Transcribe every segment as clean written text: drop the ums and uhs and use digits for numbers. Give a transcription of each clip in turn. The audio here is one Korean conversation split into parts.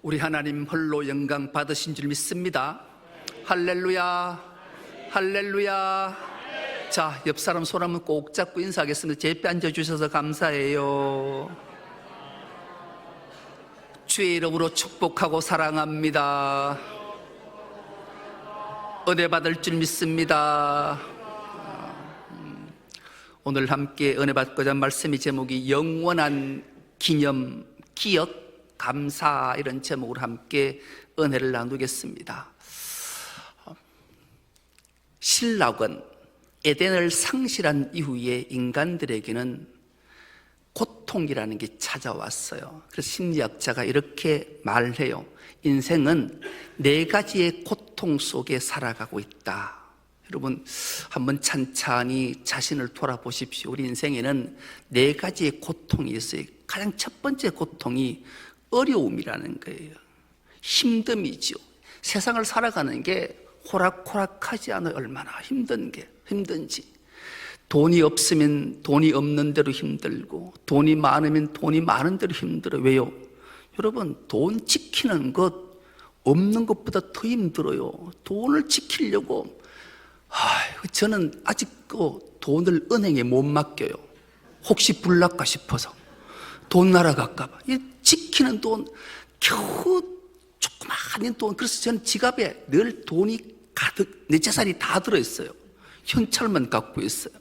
우리 하나님 홀로 영광 받으신 줄 믿습니다. 할렐루야, 할렐루야. 자, 옆 사람 손 한번 꼭 잡고 인사하겠습니다. 제 옆에 앉아주셔서 감사해요. 주의 이름으로 축복하고 사랑합니다. 은혜 받을 줄 믿습니다. 오늘 함께 은혜 받고자 한 말씀의 제목이 영원한 기념, 기억, 감사, 이런 제목으로 함께 은혜를 나누겠습니다. 신락은 에덴을 상실한 이후에 인간들에게는 고통이라는 게 찾아왔어요. 그래서 심리학자가 이렇게 말해요. 인생은 4가지의 고통 속에 살아가고 있다. 여러분, 한번 찬찬히 자신을 돌아보십시오. 우리 인생에는 4가지의 고통이 있어요. 가장 첫 번째 고통이 어려움이라는 거예요. 힘듦이죠. 세상을 살아가는 게 호락호락하지 않아요. 얼마나 힘든지. 돈이 없으면 돈이 없는 대로 힘들고, 돈이 많으면 돈이 많은 대로 힘들어요. 왜요? 여러분, 돈 지키는 것 없는 것보다 더 힘들어요. 돈을 지키려고 저는 아직도 돈을 은행에 못 맡겨요. 혹시 불날까 싶어서, 돈 날아갈까 봐. 지키는 돈, 겨우 조그마한 돈. 그래서 저는 지갑에 늘 돈이 가득, 내 재산이 다 들어있어요. 현찰만 갖고 있어요.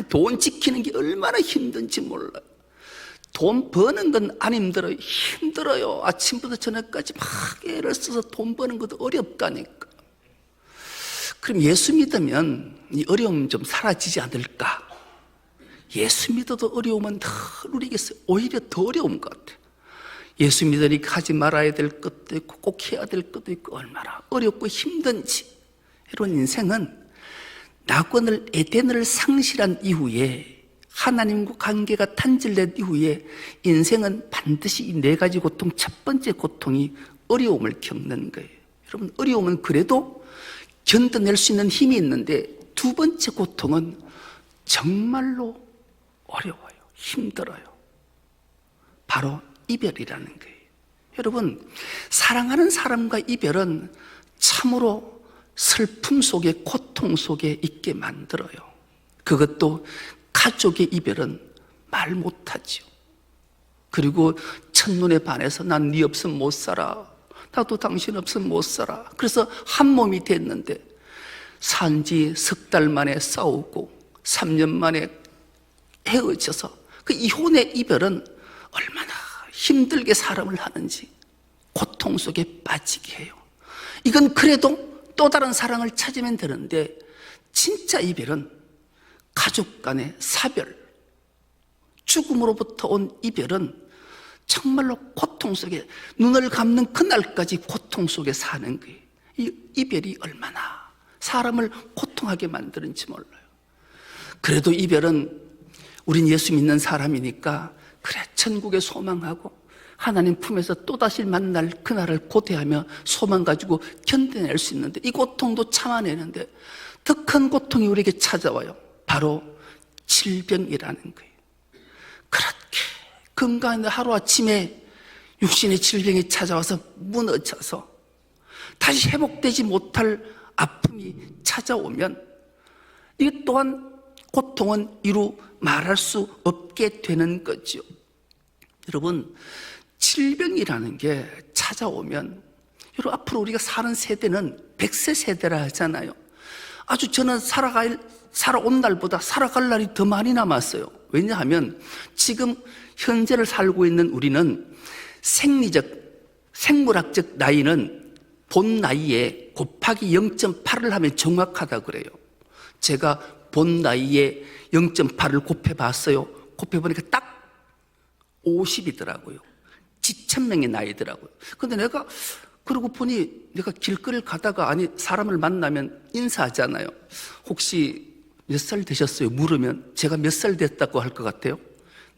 돈 지키는 게 얼마나 힘든지 몰라요. 돈 버는 건 안 힘들어요. 힘들어요. 아침부터 저녁까지 막 애를 써서 돈 버는 것도 어렵다니까. 그럼 예수 믿으면 이 어려움 좀 사라지지 않을까? 예수 믿어도 어려움은 더 누리겠어요. 오히려 더 어려운 것 같아요. 예수 믿으니까 하지 말아야 될 것도 있고 꼭 해야 될 것도 있고 얼마나 어렵고 힘든지. 이런 인생은 낙원을, 에덴을 상실한 이후에, 하나님과 관계가 단절된 이후에 인생은 반드시 이 4가지 고통, 첫 번째 고통이 어려움을 겪는 거예요. 여러분, 어려움은 그래도 견뎌낼 수 있는 힘이 있는데, 두 번째 고통은 정말로 어려워요. 힘들어요. 바로 이별이라는 거예요. 여러분, 사랑하는 사람과 이별은 참으로 슬픔 속에, 고통 속에 있게 만들어요. 그것도 가족의 이별은 말 못하죠. 그리고 첫눈에 반해서 난 네 없으면 못 살아, 나도 당신 없으면 못 살아. 그래서 한 몸이 됐는데 산지 석 달 만에 싸우고 3년 만에 헤어져서, 그 이혼의 이별은 얼마나 힘들게 사람을 하는지 고통 속에 빠지게 해요. 이건 그래도 또 다른 사랑을 찾으면 되는데, 진짜 이별은 가족 간의 사별, 죽음으로부터 온 이별은 정말로 고통 속에, 눈을 감는 그날까지 고통 속에 사는 거예요. 이 이별이 얼마나 사람을 고통하게 만드는지 몰라요. 그래도 이별은, 우린 예수 믿는 사람이니까 그래, 천국에 소망하고 하나님 품에서 또다시 만날 그날을 고대하며 소망 가지고 견뎌낼 수 있는데, 이 고통도 참아내는데 더 큰 고통이 우리에게 찾아와요. 바로 질병이라는 거예요. 그렇게 건강한데 하루아침에 육신의 질병이 찾아와서 무너져서 다시 회복되지 못할 아픔이 찾아오면, 이 또한 고통은 이루 말할 수 없게 되는 거죠. 여러분, 질병이라는 게 찾아오면, 여러분, 앞으로 우리가 사는 세대는 100세 세대라 하잖아요. 아주 저는 살아온 날보다 살아갈 날이 더 많이 남았어요. 왜냐하면 지금 현재를 살고 있는 우리는 생물학적 나이는 본 나이에 곱하기 0.8을 하면 정확하다 그래요. 제가 본 나이에 0.8을 곱해봤어요. 곱해보니까 딱 50이더라고요. 지천명의 나이더라고요. 근데 내가 그러고 보니, 내가 길거리를 가다가 사람을 만나면 인사하잖아요. 혹시 몇 살 되셨어요? 물으면 제가 몇 살 됐다고 할 것 같아요?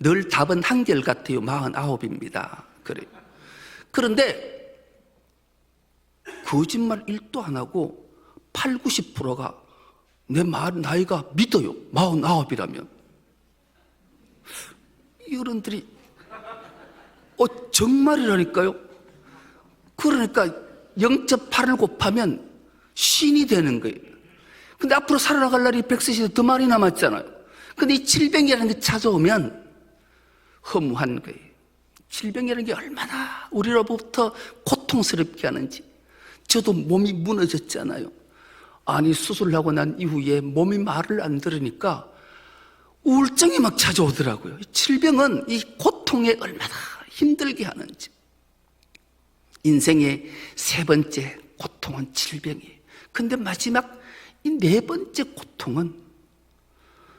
늘 답은 한결같아요. 49입니다. 그래요. 그런데 거짓말 1도 안 하고 80, 90%가 내 나이가 믿어요. 49이라면. 이 어른들이 정말이라니까요. 그러니까 0.8을 곱하면 신이 되는 거예요. 근데 앞으로 살아나갈 날이 100세 더 많이 남았잖아요. 근데 이 질병이라는 게 찾아오면 허무한 거예요. 질병이라는 게 얼마나 우리로부터 고통스럽게 하는지. 저도 몸이 무너졌잖아요. 아니, 수술하고 난 이후에 몸이 말을 안 들으니까 우울증이 막 찾아오더라고요. 질병은 이 고통에 얼마나 힘들게 하는지. 인생의 세 번째 고통은 질병이에요. 근데 마지막 이 네 번째 고통은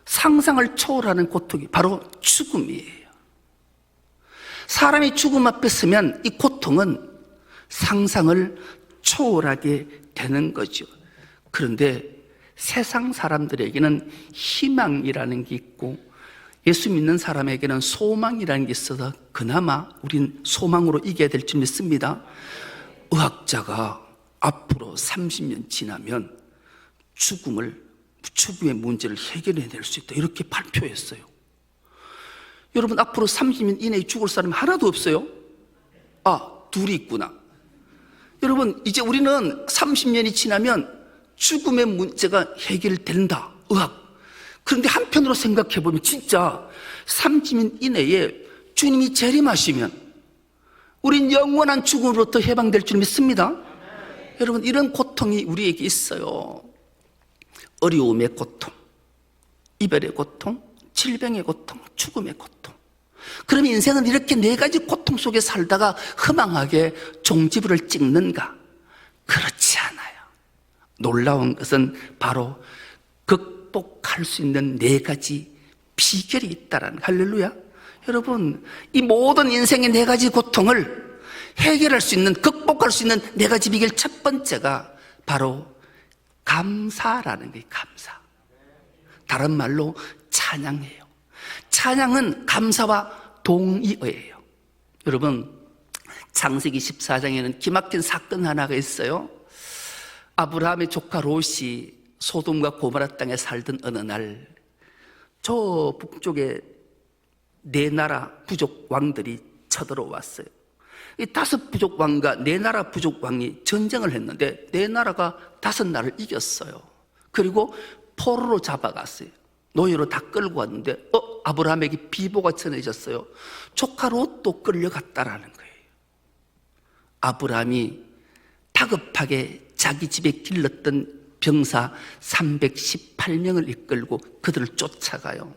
상상을 초월하는 고통이 바로 죽음이에요. 사람이 죽음 앞에 서면 이 고통은 상상을 초월하게 되는 거죠. 그런데 세상 사람들에게는 희망이라는 게 있고 예수 믿는 사람에게는 소망이라는 게 있어서 그나마 우린 소망으로 이겨야 될 줄 믿습니다. 의학자가 앞으로 30년 지나면 죽음의 문제를 해결해낼 수 있다, 이렇게 발표했어요. 여러분, 앞으로 30년 이내에 죽을 사람이 하나도 없어요? 아, 둘이 있구나. 여러분, 이제 우리는 30년이 지나면 죽음의 문제가 해결된다, 의학. 그런데 한편으로 생각해보면 진짜 30년 이내에 주님이 재림하시면 우린 영원한 죽음으로부터 해방될 줄 믿습니다. 여러분, 이런 고통이 우리에게 있어요. 어려움의 고통, 이별의 고통, 질병의 고통, 죽음의 고통. 그러면 인생은 이렇게 네 가지 고통 속에 살다가 허망하게 종지부를 찍는가? 그렇지 않아요. 놀라운 것은 바로 극복할 수 있는 네 가지 비결이 있다라는, 할렐루야. 여러분, 이 모든 인생의 네 가지 고통을 해결할 수 있는, 극복할 수 있는 네 가지 비결, 첫 번째가 바로 감사라는 거예요. 감사. 다른 말로 찬양이에요. 찬양은 감사와 동의어예요. 여러분, 창세기 14장에는 기막힌 사건 하나가 있어요. 아브라함의 조카 롯이 소돔과 고모라 땅에 살던 어느 날 저 북쪽에 네 나라 부족 왕들이 쳐들어왔어요. 이 다섯 부족 왕과 네 나라 부족 왕이 전쟁을 했는데 네 나라가 다섯 나라를 이겼어요. 그리고 포로로 잡아갔어요. 노예로 다 끌고 왔는데 아브라함에게 비보가 전해졌어요. 조카 롯도 끌려갔다라는 거예요. 아브라함이 다급하게 자기 집에 길렀던 병사 318명을 이끌고 그들을 쫓아가요.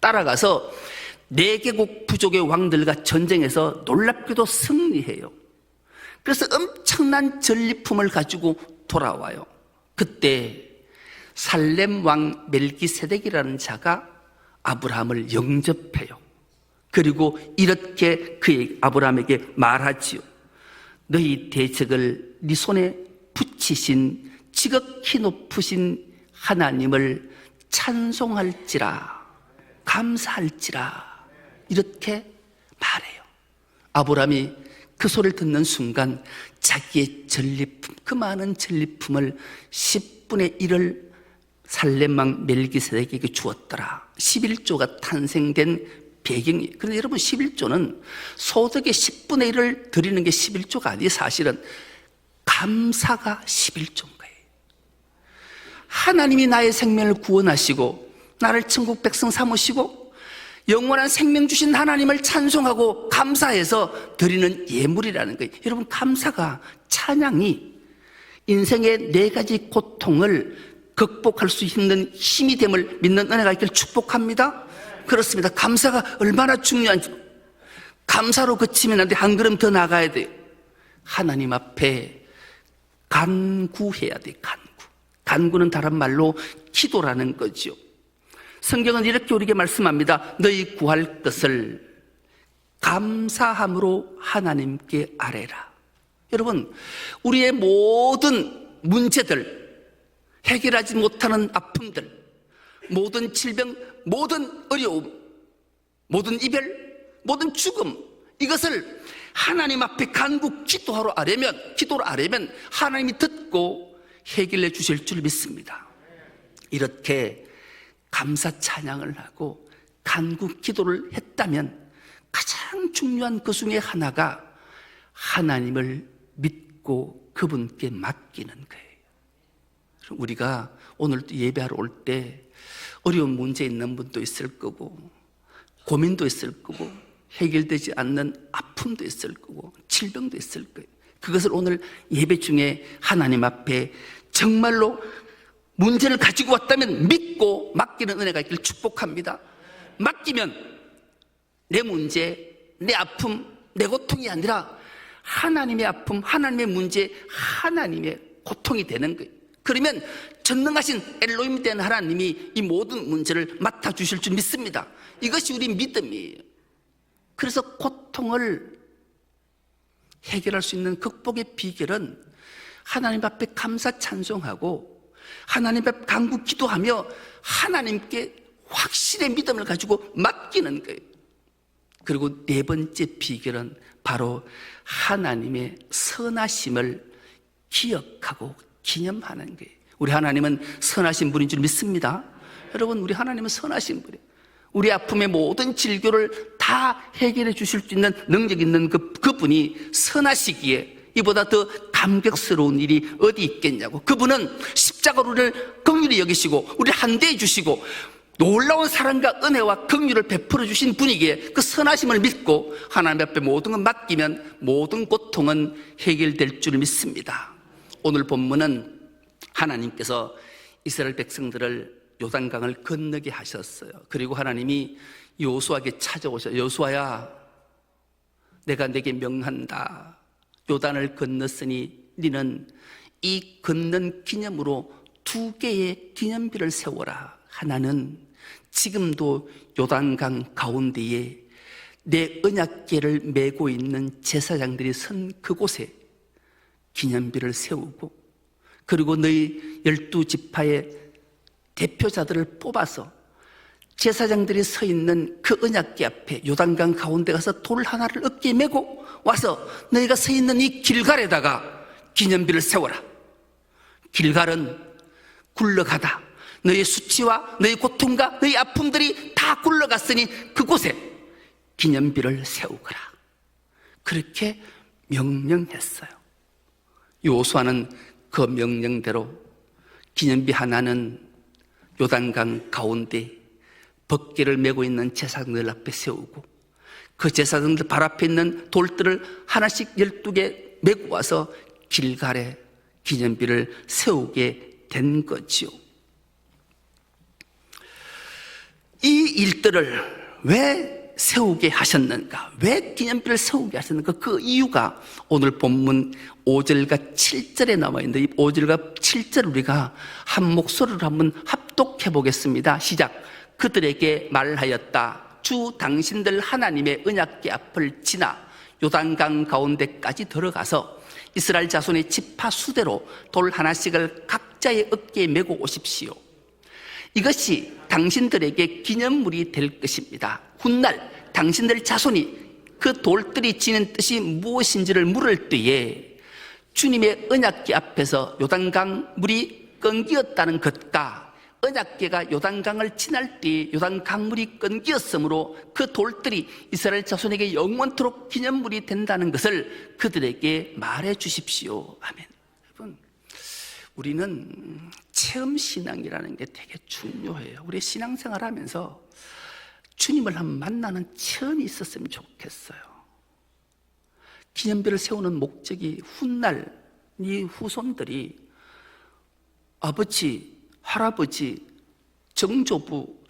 따라가서 4개국 부족의 왕들과 전쟁에서 놀랍게도 승리해요. 그래서 엄청난 전리품을 가지고 돌아와요. 그때 살렘 왕 멜기세덱이라는 자가 아브라함을 영접해요. 그리고 이렇게 아브라함에게 말하지요. 너희 대적을 네 손에 붙이신 지극히 높으신 하나님을 찬송할지라, 감사할지라, 이렇게 말해요. 아브라함이 그 소리를 듣는 순간 자기의 전리품, 그 많은 전리품을 10분의 1을 살렘왕 멜기세덱에게 주었더라. 11조가 탄생된 배경이. 그런데 여러분, 11조는 소득의 10분의 1을 드리는 게 11조가 아니에요. 사실은 감사가 11조인 거예요. 하나님이 나의 생명을 구원하시고 나를 천국 백성 삼으시고 영원한 생명 주신 하나님을 찬송하고 감사해서 드리는 예물이라는 거예요. 여러분, 감사가, 찬양이 인생의 네 가지 고통을 극복할 수 있는 힘이 됨을 믿는 은혜가 있기를 축복합니다. 그렇습니다. 감사가 얼마나 중요한지. 감사로 그치면 안 돼. 한 걸음 더 나가야 돼요. 하나님 앞에 간구해야 돼. 간구는 다른 말로 기도라는 거죠. 성경은 이렇게 우리에게 말씀합니다. 너희 구할 것을 감사함으로 하나님께 아뢰라. 여러분, 우리의 모든 문제들, 해결하지 못하는 아픔들, 모든 질병, 모든 어려움, 모든 이별, 모든 죽음, 이것을 하나님 앞에 간구 기도로 아뢰면 하나님이 듣고 해결해 주실 줄 믿습니다. 이렇게 감사 찬양을 하고 간구 기도를 했다면 가장 중요한 그 중에 하나가 하나님을 믿고 그분께 맡기는 거예요. 우리가 오늘 예배하러 올 때 어려운 문제 있는 분도 있을 거고, 고민도 있을 거고, 해결되지 않는 아픔도 있을 거고, 질병도 있을 거예요. 그것을 오늘 예배 중에 하나님 앞에 정말로 문제를 가지고 왔다면 믿고 맡기는 은혜가 있기를 축복합니다. 맡기면 내 문제, 내 아픔, 내 고통이 아니라 하나님의 아픔, 하나님의 문제, 하나님의 고통이 되는 거예요. 그러면 전능하신 엘로힘 된 하나님이 이 모든 문제를 맡아주실 줄 믿습니다. 이것이 우리 믿음이에요. 그래서 고통을 해결할 수 있는 극복의 비결은 하나님 앞에 감사 찬송하고 하나님 앞에 간구 기도하며 하나님께 확실의 믿음을 가지고 맡기는 거예요. 그리고 네 번째 비결은 바로 하나님의 선하심을 기억하고 기념하는 거예요. 우리 하나님은 선하신 분인 줄 믿습니다. 여러분, 우리 하나님은 선하신 분이에요. 우리 아픔의 모든 질교를 다 해결해 주실 수 있는 능력 있는 그분이 선하시기에 이보다 더 감격스러운 일이 어디 있겠냐고. 그분은 십자가로 우리를 긍휼히 여기시고 우리를 한대해 주시고 놀라운 사랑과 은혜와 긍휼을 베풀어 주신 분이기에 그 선하심을 믿고 하나님 앞에 모든 걸 맡기면 모든 고통은 해결될 줄 믿습니다. 오늘 본문은 하나님께서 이스라엘 백성들을 요단강을 건너게 하셨어요. 그리고 하나님이 여호수아에게 찾아오셔서 여호수아야, 내가 내게 명한다. 요단을 건넜으니 너는 이 건넌 기념으로 2개의 기념비를 세워라. 하나는 지금도 요단강 가운데에 내 언약궤를 메고 있는 제사장들이 선 그곳에 기념비를 세우고, 그리고 너희 12지파의 대표자들을 뽑아서 제사장들이 서 있는 그 언약궤 앞에 요단강 가운데 가서 돌 하나를 어깨에 메고 와서 너희가 서 있는 이 길갈에다가 기념비를 세워라. 길갈은 굴러가다 너희 수치와 너희 고통과 너희 아픔들이 다 굴러갔으니 그곳에 기념비를 세우거라. 그렇게 명령했어요. 여호수아는 그 명령대로 기념비 하나는 요단강 가운데 법궤를 메고 있는 제사장들 앞에 세우고, 그 제사장들 발 앞에 있는 돌들을 하나씩 12개 메고 와서 길갈에 기념비를 세우게 된 거지요. 이 일들을 왜 세우게 하셨는가? 왜 기념비를 세우게 하셨는가? 그 이유가 오늘 본문 5절과 7절에 나와 있는데, 이 5절과 7절 우리가 한 목소리로 한번 합독해 보겠습니다. 시작. 그들에게 말하였다. 주 당신들 하나님의 언약궤 앞을 지나 요단강 가운데까지 들어가서 이스라엘 자손의 지파 수대로 돌 하나씩을 각자의 어깨에 메고 오십시오. 이것이 당신들에게 기념물이 될 것입니다. 훗날 당신들 자손이 그 돌들이 지닌 뜻이 무엇인지를 물을 때에 주님의 언약궤 앞에서 요단강 물이 끊기었다는 것과 언약궤가 요단강을 지날 때 요단강 물이 끊기었으므로 그 돌들이 이스라엘 자손에게 영원토록 기념물이 된다는 것을 그들에게 말해 주십시오. 아멘. 여러분, 우리는 체험신앙이라는 게 되게 중요해요. 우리 신앙생활 하면서 주님을 한번 만나는 체험이 있었으면 좋겠어요. 기념비를 세우는 목적이 훗날 이 후손들이 아버지, 할아버지, 정조부,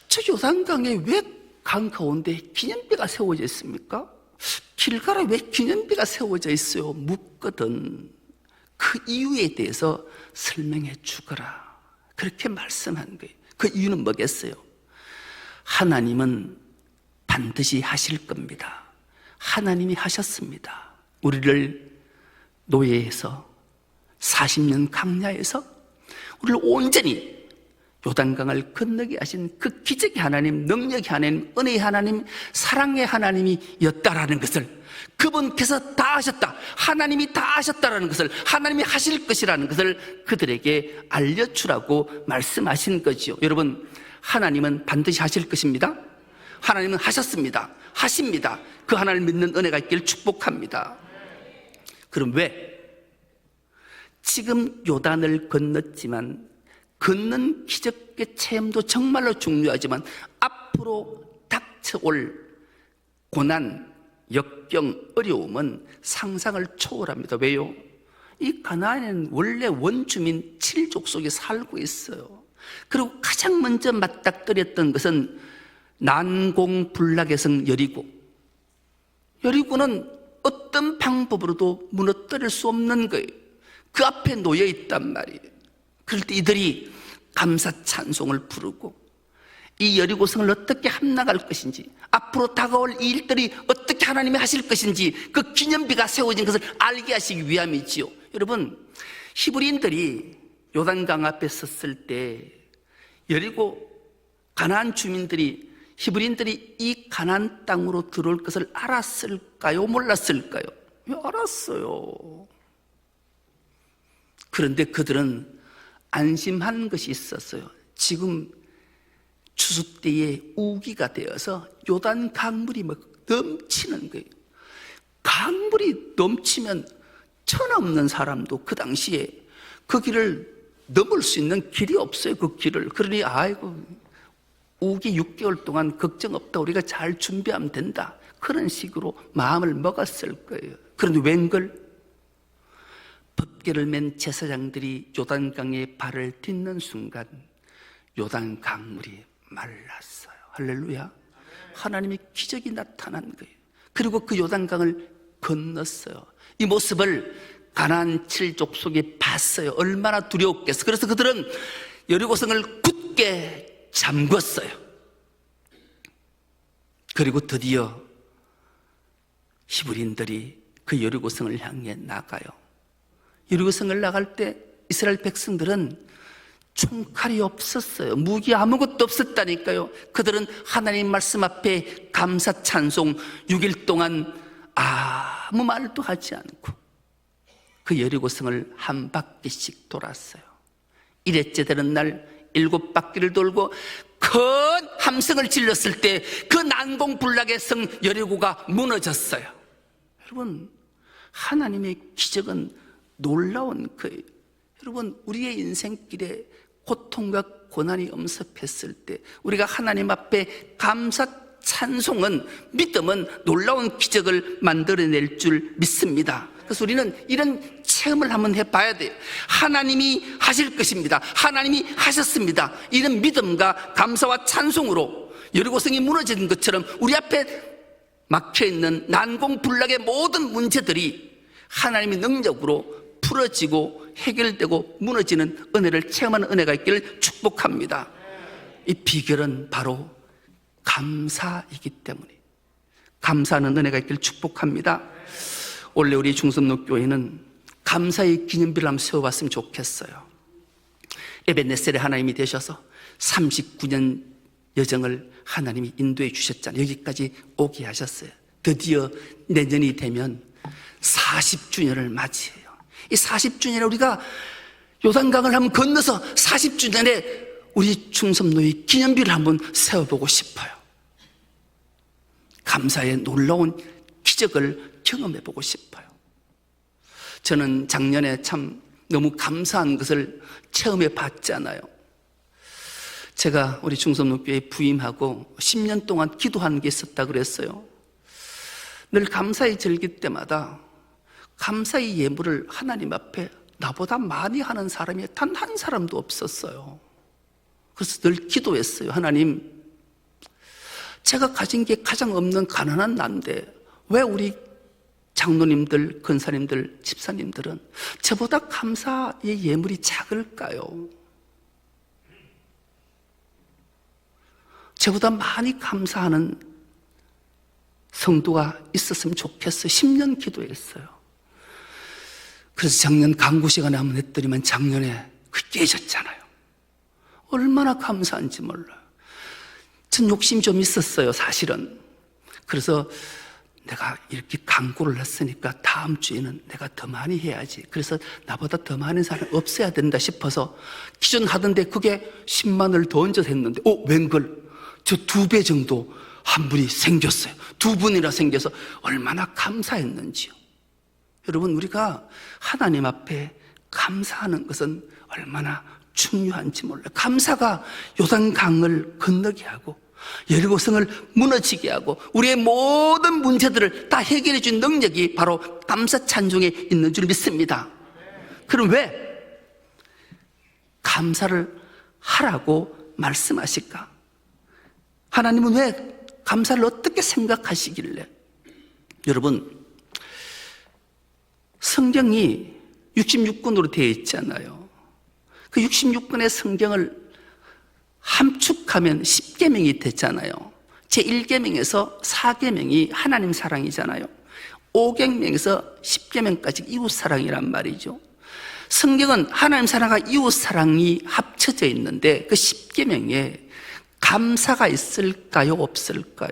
저 요단강에 왜 강 가운데 기념비가 세워져 있습니까? 길가에 왜 기념비가 세워져 있어요? 묻거든. 그 이유에 대해서 설명해 주거라. 그렇게 말씀한 거예요. 그 이유는 뭐겠어요? 하나님은 반드시 하실 겁니다. 하나님이 하셨습니다. 우리를 노예에서 40년 강야에서 우리를 온전히 요단강을 건너게 하신 그 기적의 하나님, 능력의 하나님, 은혜의 하나님, 사랑의 하나님이었다라는 것을, 그분께서 다 하셨다, 하나님이 다 하셨다라는 것을, 하나님이 하실 것이라는 것을 그들에게 알려주라고 말씀하신 거지요. 여러분, 하나님은 반드시 하실 것입니다. 하나님은 하셨습니다. 하십니다. 그 하나님을 믿는 은혜가 있기를 축복합니다. 그럼 왜? 지금 요단을 건넜지만 걷는 기적의 체험도 정말로 중요하지만 앞으로 닥쳐올 고난, 역경, 어려움은 상상을 초월합니다. 왜요? 이 가나안에는 원래 원주민 7족속이 살고 있어요. 그리고 가장 먼저 맞닥뜨렸던 것은 난공불락의 성 여리고. 여리고는 어떤 방법으로도 무너뜨릴 수 없는 거예요. 그 앞에 놓여 있단 말이에요. 그럴 때 이들이 감사 찬송을 부르고 이 여리고성을 어떻게 함락할 것인지, 앞으로 다가올 이 일들이 어떻게 하나님이 하실 것인지 그 기념비가 세워진 것을 알게 하시기 위함이지요. 여러분, 히브리인들이 요단강 앞에 섰을 때 여리고 가나안 주민들이, 히브리인들이 이 가나안 땅으로 들어올 것을 알았을까요? 몰랐을까요? 알았어요. 그런데 그들은 안심한 것이 있었어요. 지금 추수 때에 우기가 되어서 요단 강물이 막 넘치는 거예요. 강물이 넘치면 천없는 사람도 그 당시에 그 길을 넘을 수 있는 길이 없어요. 그 길을. 그러니 아이고 우기 6개월 동안 걱정 없다, 우리가 잘 준비하면 된다, 그런 식으로 마음을 먹었을 거예요. 그런데 웬걸 법궤를 맨 제사장들이 요단강에 발을 딛는 순간 요단 강물이 말랐어요. 할렐루야. 하나님의 기적이 나타난 거예요. 그리고 그 요단강을 건넜어요. 이 모습을 가나안 7족속이 봤어요. 얼마나 두려웠겠어. 그래서 그들은 여리고성을 굳게 잠궜어요. 그리고 드디어 히브리인들이 그 여리고성을 향해 나가요. 여리고성을 나갈 때 이스라엘 백성들은 총칼이 없었어요. 무기 아무것도 없었다니까요. 그들은 하나님 말씀 앞에 감사 찬송 6일 동안 아무 말도 하지 않고 그 여리고성을 한 바퀴씩 돌았어요. 1회째 되는 날 7바퀴를 돌고 큰 함성을 질렀을 때 그 난공불락의 성 여리고가 무너졌어요. 여러분, 하나님의 기적은 놀라운 거예요. 여러분, 우리의 인생길에 고통과 고난이 엄습했을 때 우리가 하나님 앞에 감사 찬송은, 믿음은 놀라운 기적을 만들어낼 줄 믿습니다. 그래서 우리는 이런 체험을 한번 해봐야 돼요. 하나님이 하실 것입니다. 하나님이 하셨습니다. 이런 믿음과 감사와 찬송으로 여리고성이 무너진 것처럼 우리 앞에 막혀있는 난공불락의 모든 문제들이 하나님의 능력으로 풀어지고 해결되고 무너지는 은혜를 체험하는 은혜가 있기를 축복합니다. 이 비결은 바로 감사이기 때문에, 감사하는 은혜가 있기를 축복합니다. 원래 우리 중섭로교회는 감사의 기념비를 한번 세워봤으면 좋겠어요. 에벤네셀의 하나님이 되셔서 39년 여정을 하나님이 인도해 주셨잖아요. 여기까지 오게 하셨어요. 드디어 내년이 되면 40주년을 맞이해요. 이 40주년에 우리가 요단강을 한번 건너서 40주년에 우리 중섭로의 기념비를 한번 세워보고 싶어요. 감사의 놀라운 기적을 경험해보고 싶어요. 저는 작년에 참 너무 감사한 것을 체험해 봤잖아요. 제가 우리 중섭로교회에 부임하고 10년 동안 기도하는 게 있었다 그랬어요. 늘 감사의 절기 때마다 감사의 예물을 하나님 앞에 나보다 많이 하는 사람이 단 한 사람도 없었어요. 그래서 늘 기도했어요. 하나님, 제가 가진 게 가장 없는 가난한 난데 왜 우리 장로님들, 권사님들, 집사님들은 저보다 감사의 예물이 작을까요? 저보다 많이 감사하는 성도가 있었으면 좋겠어요. 10년 기도했어요. 그래서 작년 강구 시간에 한번 했더니만 작년에 깨졌잖아요. 얼마나 감사한지 몰라요. 전 욕심이 좀 있었어요, 사실은. 그래서 내가 이렇게 강구를 했으니까 다음 주에는 내가 더 많이 해야지. 그래서 나보다 더 많은 사람이 없어야 된다 싶어서 기존 하던데 그게 10만 원을 더 얹어서 했는데 웬걸 저 2배 정도 한 분이 생겼어요. 2분이나 생겨서 얼마나 감사했는지요. 여러분, 우리가 하나님 앞에 감사하는 것은 얼마나 중요한지 몰라요. 감사가 요단강을 건너게 하고 여리고성을 무너지게 하고 우리의 모든 문제들을 다 해결해 준 능력이 바로 감사 찬송에 있는 줄 믿습니다. 그럼 왜 감사를 하라고 말씀하실까? 하나님은 왜 감사를 어떻게 생각하시길래? 여러분, 성경이 66권으로 되어 있잖아요. 그 66권의 성경을 함축하면 10계명이 됐잖아요. 제1계명에서 4계명이 하나님 사랑이잖아요. 5계명에서 10계명까지 이웃 사랑이란 말이죠. 성경은 하나님 사랑과 이웃 사랑이 합쳐져 있는데 그 10계명에 감사가 있을까요? 없을까요?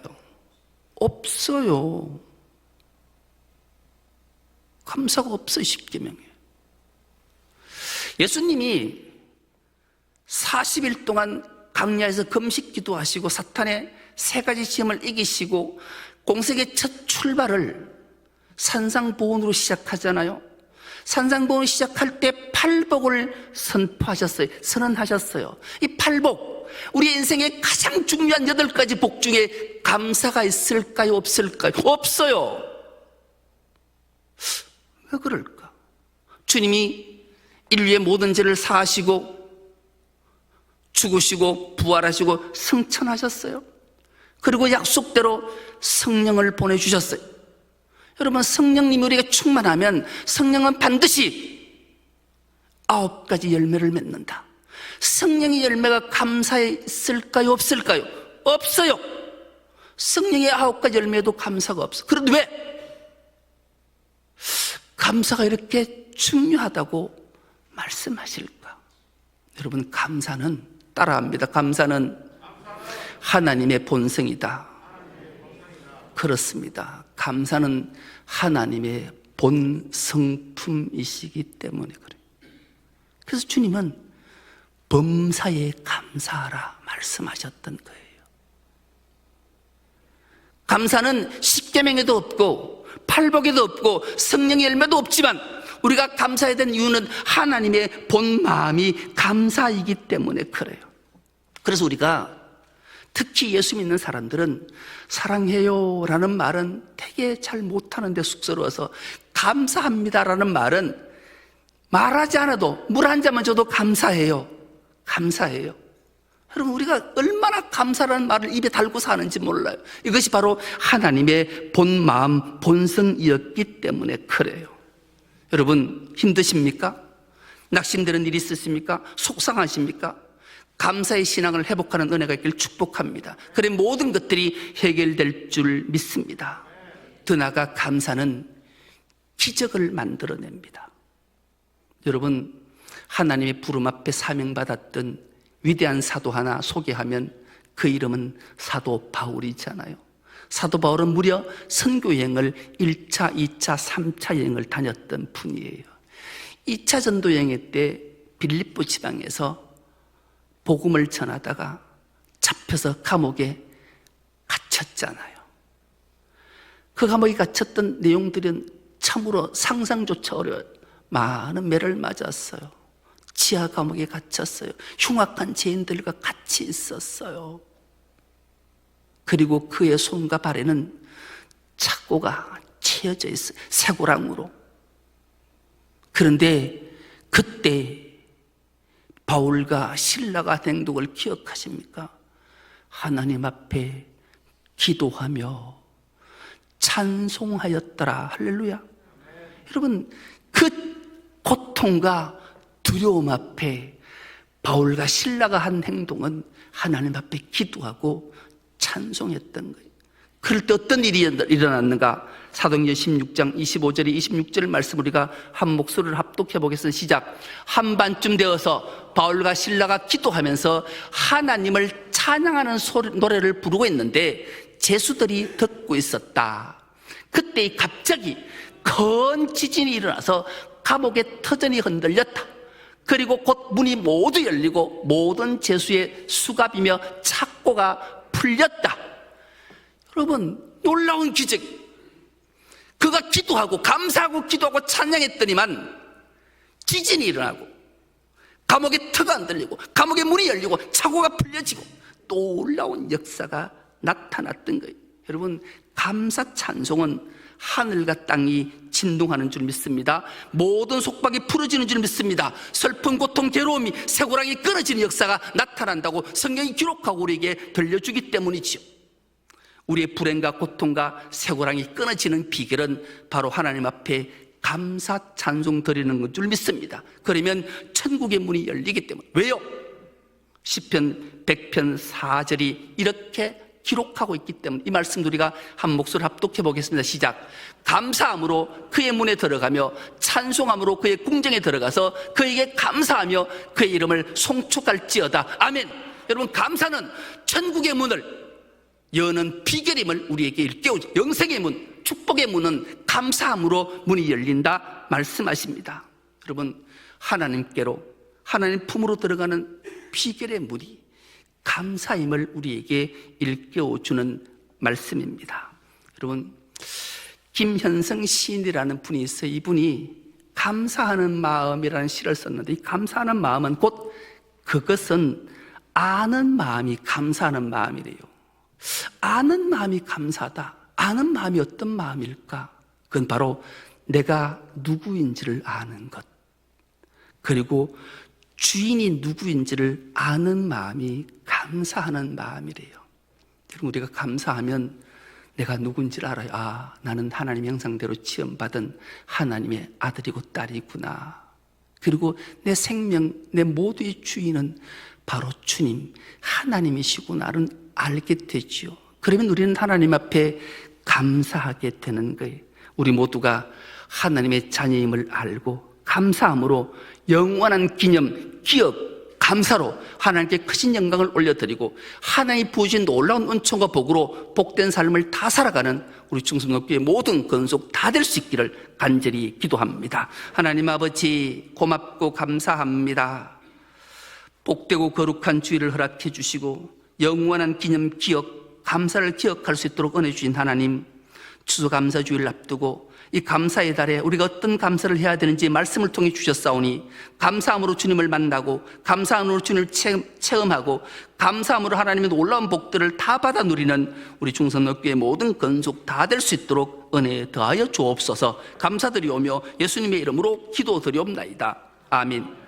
없어요. 감사가 없어요. 10계명에. 예수님이 40일 동안 광야에서 금식 기도하시고 사탄의 세 가지 시험을 이기시고 공생의 첫 출발을 산상보훈으로 시작하잖아요. 산상보훈을 시작할 때 팔복을 선언하셨어요. 이 팔복, 우리 인생의 가장 중요한 8가지 복 중에 감사가 있을까요? 없을까요? 없어요. 왜 그럴까? 주님이 인류의 모든 죄를 사하시고 죽으시고 부활하시고 승천하셨어요. 그리고 약속대로 성령을 보내주셨어요. 여러분, 성령님이 우리가 충만하면 성령은 반드시 9가지 열매를 맺는다. 성령의 열매가 감사에 있을까요? 없을까요? 없어요. 성령의 9가지 열매도 감사가 없어. 그런데 왜 감사가 이렇게 중요하다고 말씀하실까? 여러분, 감사는 따라합니다. 감사는 하나님의 본성이다. 그렇습니다. 감사는 하나님의 본성품이시기 때문에 그래요. 그래서 주님은 범사에 감사하라 말씀하셨던 거예요. 감사는 10계명에도 없고 팔복에도 없고 성령의 열매도 없지만 우리가 감사해야 되는 이유는 하나님의 본 마음이 감사이기 때문에 그래요. 그래서 우리가 특히 예수 믿는 사람들은 사랑해요 라는 말은 되게 잘 못하는데 쑥스러워서 감사합니다 라는 말은 말하지 않아도 물 한 잔만 줘도 감사해요. 감사해요. 여러분, 우리가 얼마나 감사라는 말을 입에 달고 사는지 몰라요. 이것이 바로 하나님의 본 마음, 본성이었기 때문에 그래요. 여러분, 힘드십니까? 낙심되는 일이 있으십니까? 속상하십니까? 감사의 신앙을 회복하는 은혜가 있길 축복합니다. 그래 모든 것들이 해결될 줄 믿습니다. 더 나아가 감사는 기적을 만들어냅니다. 여러분, 하나님의 부름 앞에 사명받았던 위대한 사도 하나 소개하면 그 이름은 사도 바울이잖아요. 사도 바울은 무려 선교여행을 1차, 2차, 3차 여행을 다녔던 분이에요. 2차 전도 여행 때 빌립보 지방에서 복음을 전하다가 잡혀서 감옥에 갇혔잖아요. 그 감옥에 갇혔던 내용들은 참으로 상상조차 어려워요. 많은 매를 맞았어요. 지하 감옥에 갇혔어요. 흉악한 죄인들과 같이 있었어요. 그리고 그의 손과 발에는 착고가 채어져 있어요. 쇠고랑으로. 그런데 그때 바울과 실라가 한 행동을 기억하십니까? 하나님 앞에 기도하며 찬송하였더라. 할렐루야. 여러분, 그 고통과 두려움 앞에 바울과 실라가 한 행동은 하나님 앞에 기도하고 찬송했던 거예요. 그럴 때 어떤 일이 일어났는가? 사도행전 16장 25절에 26절 말씀 우리가 한 목소리를 합독해 보겠습니다. 시작. 한반쯤 되어서 바울과 실라가 기도하면서 하나님을 찬양하는 노래를 부르고 있는데 제수들이 듣고 있었다. 그때 갑자기 큰 지진이 일어나서 감옥의 터전이 흔들렸다. 그리고 곧 문이 모두 열리고 모든 제수의 수갑이며 착고가 풀렸다. 여러분, 놀라운 기적. 그 그가 기도하고 감사하고 기도하고 찬양했더니만 지진이 일어나고 감옥의 터가 안 들리고 감옥의 문이 열리고 차고가 풀려지고 놀라운 역사가 나타났던 거예요. 여러분, 감사 찬송은 하늘과 땅이 진동하는 줄 믿습니다. 모든 속박이 풀어지는 줄 믿습니다. 슬픔, 고통, 괴로움이 쇠고랑이 끊어지는 역사가 나타난다고 성경이 기록하고 우리에게 들려주기 때문이지요. 우리의 불행과 고통과 쇠고랑이 끊어지는 비결은 바로 하나님 앞에 감사 찬송 드리는 것 줄 믿습니다. 그러면 천국의 문이 열리기 때문에. 왜요? 시편 100편 4절이 이렇게 기록하고 있기 때문에 이 말씀도 우리가 한 목소리 합독해 보겠습니다. 시작. 감사함으로 그의 문에 들어가며 찬송함으로 그의 궁정에 들어가서 그에게 감사하며 그의 이름을 송축할지어다. 아멘. 여러분, 감사는 천국의 문을 여는 비결임을 우리에게 일깨우죠. 영생의 문, 축복의 문은 감사함으로 문이 열린다 말씀하십니다. 여러분, 하나님께로, 하나님 품으로 들어가는 비결의 문이 감사임을 우리에게 일깨워주는 말씀입니다. 여러분, 김현성 시인이라는 분이 있어요. 이분이 감사하는 마음이라는 시를 썼는데, 이 감사하는 마음은 곧 그것은 아는 마음이 감사하는 마음이래요. 아는 마음이 감사하다. 아는 마음이 어떤 마음일까? 그건 바로 내가 누구인지를 아는 것, 그리고 주인이 누구인지를 아는 마음이 감사하는 마음이래요. 여러분, 우리가 감사하면 내가 누군지를 알아요. 아, 나는 하나님의 형상대로 지음받은 하나님의 아들이고 딸이구나. 그리고 내 생명, 내 모두의 주인은 바로 주님, 하나님이시구나를 알게 되지요. 그러면 우리는 하나님 앞에 감사하게 되는 거예요. 우리 모두가 하나님의 자녀임을 알고 감사함으로 영원한 기념, 기억, 감사로 하나님께 크신 영광을 올려드리고 하나님이 부으신 놀라운 은총과 복으로 복된 삶을 다 살아가는 우리 충성교회 모든 건속 다 될 수 있기를 간절히 기도합니다. 하나님 아버지, 고맙고 감사합니다. 복되고 거룩한 주일을 허락해 주시고 영원한 기념, 기억, 감사를 기억할 수 있도록 은혜 주신 하나님, 추수감사주일을 앞두고 이 감사의 달에 우리가 어떤 감사를 해야 되는지 말씀을 통해 주셨사오니, 감사함으로 주님을 만나고 감사함으로 주님을 체험하고 감사함으로 하나님의 놀라운 복들을 다 받아 누리는 우리 충성교회 모든 건속 다 될 수 있도록 은혜 더하여 주옵소서. 감사드리오며 예수님의 이름으로 기도드리옵나이다. 아멘.